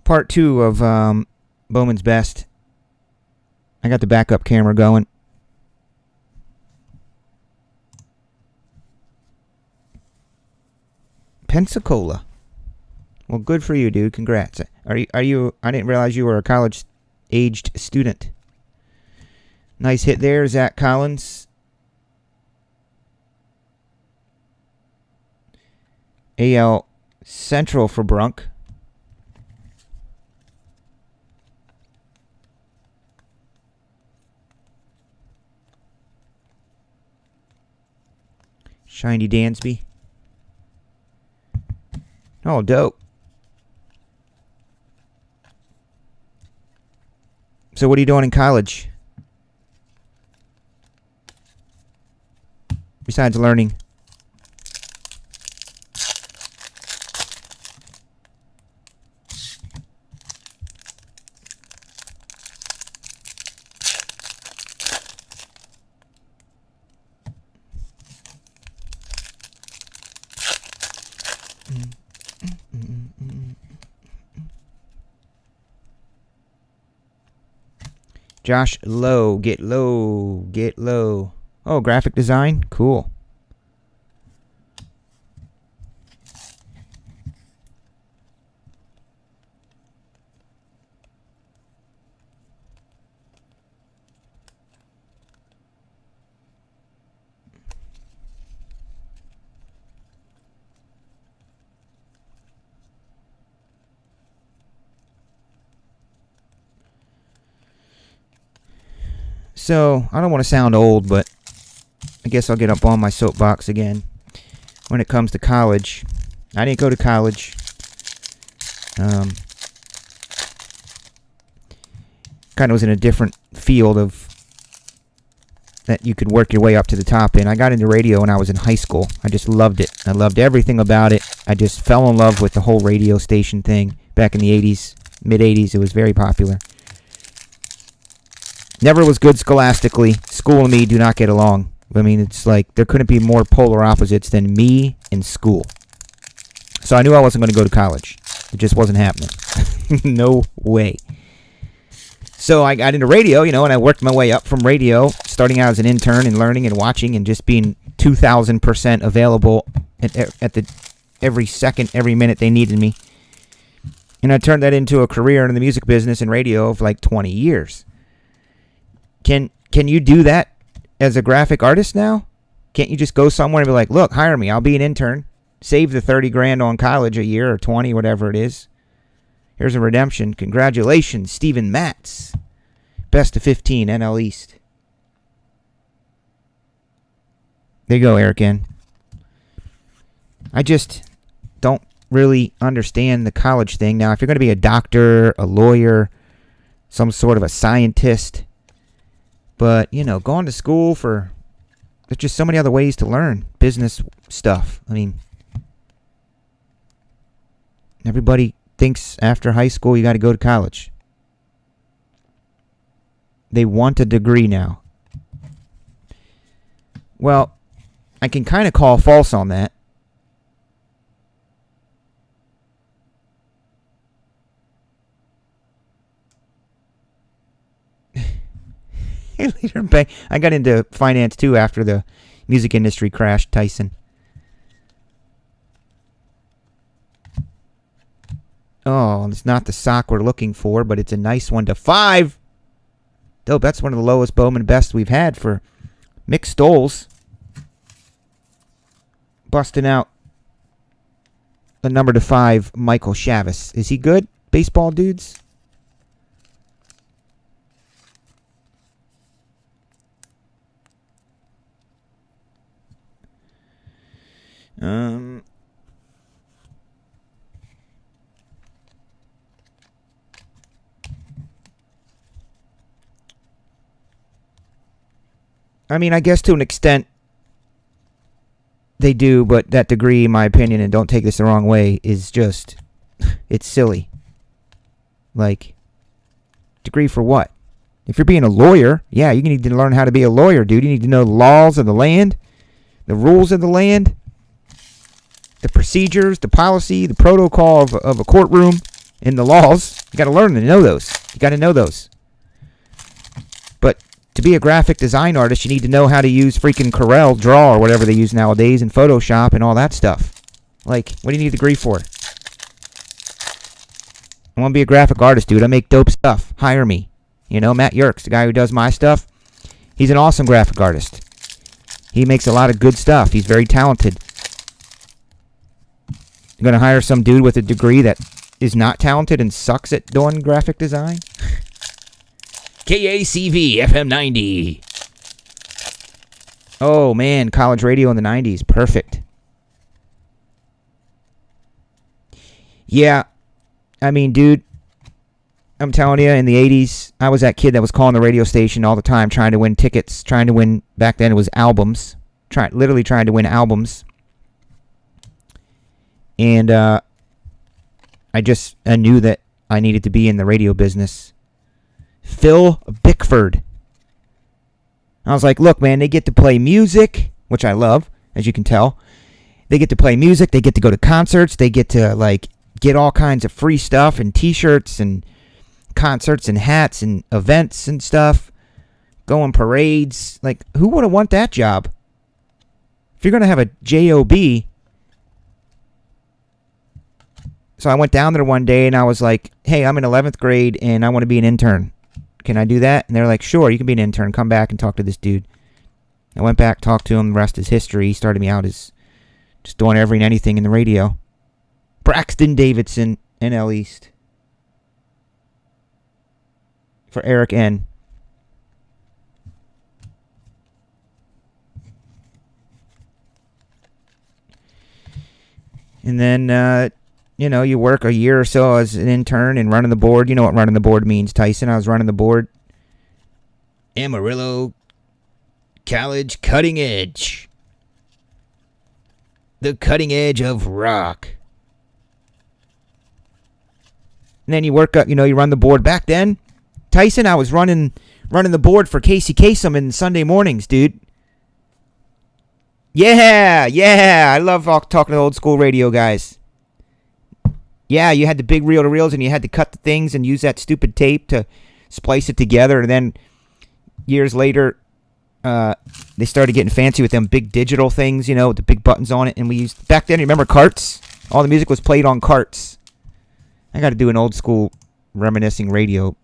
Part 2 of Bowman's Best. I got the backup camera going. Pensacola. Well, good for you, dude. Congrats. Are you? I didn't realize you were a college-aged student. Nice hit there, Zach Collins. AL Central for Brunk. Shiny Dansby. Oh, dope. So what are you doing in college? Besides learning. Josh Lowe, get low, get low. Oh, graphic design? Cool. So, I don't want to sound old, but I guess I'll get up on my soapbox again. When it comes to college, I didn't go to college. Kind of was in a different field of that you could work your way up to the top in. I got into radio when I was in high school. I just loved it. I loved everything about it. I just fell in love with the whole radio station thing back in the 80s, mid-80s. It was very popular. Never was good scholastically. School and me do not get along. I mean, it's like there couldn't be more polar opposites than me and school. So I knew I wasn't going to go to college. It just wasn't happening. No way. So I got into radio, and I worked my way up from radio, starting out as an intern and learning and watching and just being 2,000% available at the every second, every minute they needed me. And I turned that into a career in the music business and radio of like 20 years. Can you do that as a graphic artist now? Can't you just go somewhere and be like, look, hire me. I'll be an intern. Save the 30 grand on college a year or 20, whatever it is. Here's a redemption. Congratulations, Steven Matz. Best of 15, NL East. There you go, Eric N. I just don't really understand the college thing. Now, if you're going to be a doctor, a lawyer, some sort of a scientist, but, going to school for... There's just so many other ways to learn business stuff. I mean, everybody thinks after high school you got to go to college. They want a degree now. Well, I can kind of call false on that. I got into finance too after the music industry crashed, Tyson. Oh, it's not the sock we're looking for, but it's a nice one to 5. Dope, that's one of the lowest Bowman Best we've had for Mick Stoles. Busting out the number to 5, Michael Chavis. Is he good, baseball dudes? I mean, I guess to an extent they do, but that degree, in my opinion, and don't take this the wrong way, is just, it's silly. Like, degree for what? If you're being a lawyer, yeah, you need to learn how to be a lawyer, dude. You need to know the laws of the land, the rules of the land, the procedures, the policy, the protocol of a courtroom, in the laws. You got to learn to know those. You got to know those. But to be a graphic design artist, you need to know how to use freaking Corel Draw or whatever they use nowadays, and Photoshop and all that stuff. Like, what do you need a degree for? I want to be a graphic artist, dude. I make dope stuff. Hire me. You know, Matt Yerkes, the guy who does my stuff, he's an awesome graphic artist. He makes a lot of good stuff. He's very talented. You're going to hire some dude with a degree that is not talented and sucks at doing graphic design? KACV FM 90. Oh, man. College radio in the 90s. Perfect. Yeah. I mean, dude, I'm telling you, in the 80s, I was that kid that was calling the radio station all the time, trying to win tickets, trying to win, back then it was albums, literally trying to win albums. And I knew that I needed to be in the radio business. Phil Bickford. I was like, look, man, they get to play music, which I love, as you can tell. They get to play music, they get to go to concerts, they get to, like, get all kinds of free stuff and t-shirts and concerts and hats and events and stuff, go on parades. Like, who would want that job? If you're going to have a job. So I went down there one day and I was like, hey, I'm in 11th grade and I want to be an intern. Can I do that? And they're like, sure, you can be an intern. Come back and talk to this dude. I went back, talked to him. The rest is history. He started me out as just doing every and anything in the radio. Braxton Davidson, NL East. For Eric N. And then, you work a year or so as an intern and running the board. You know what running the board means, Tyson. I was running the board. Amarillo College Cutting Edge. The cutting edge of rock. And then you work up, you run the board. Back then, Tyson, I was running the board for Casey Kasem in Sunday mornings, dude. Yeah. I love talking to old school radio guys. Yeah, you had the big reel-to-reels, and you had to cut the things and use that stupid tape to splice it together. And then years later, they started getting fancy with them big digital things, with the big buttons on it. And we used, back then, remember carts? All the music was played on carts. I got to do an old school reminiscing radio